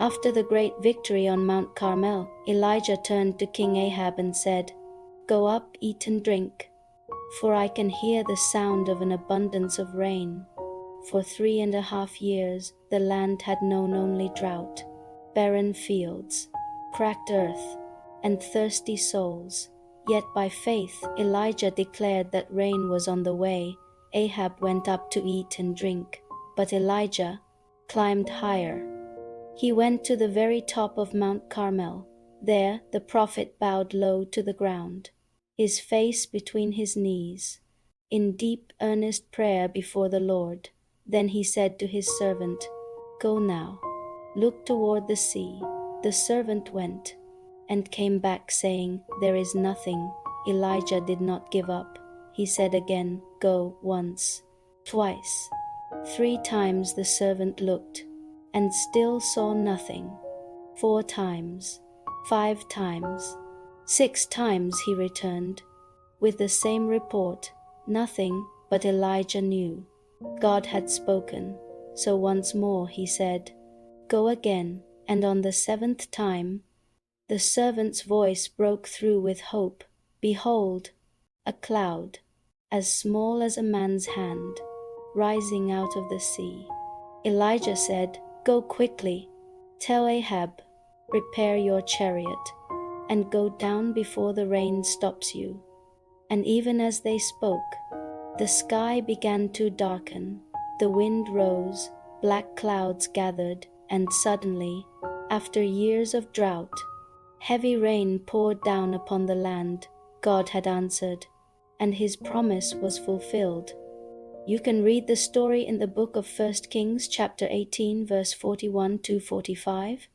After the great victory on Mount Carmel, Elijah turned to King Ahab and said, "Go up, eat and drink, for I can hear the sound of an abundance of rain." For 3.5 years the land had known only drought, barren fields, cracked earth, and thirsty souls. Yet by faith Elijah declared that rain was on the way. Ahab went up to eat and drink, but Elijah climbed higher. He went to the very top of Mount Carmel. There the prophet bowed low to the ground, his face between his knees, in deep earnest prayer before the Lord. Then he said to his servant, "Go now, look toward the sea." The servant went and came back saying, "There is nothing." Elijah did not give up. He said again, "Go," once, twice, 3 times the servant looked and still saw nothing. 4 times, 5 times, 6 times he returned with the same report, nothing. But Elijah knew God had spoken. So once more he said, "Go again." And on the 7th time, the servant's voice broke through with hope. Behold, a cloud, as small as a man's hand, rising out of the sea. Elijah said, "Go quickly, tell Ahab, prepare your chariot, and go down before the rain stops you." And even as they spoke, the sky began to darken, the wind rose, black clouds gathered, and suddenly, after years of drought, heavy rain poured down upon the land. God had answered, and his promise was fulfilled. You can read the story in the book of 1 Kings chapter 18 verse 41 to 45.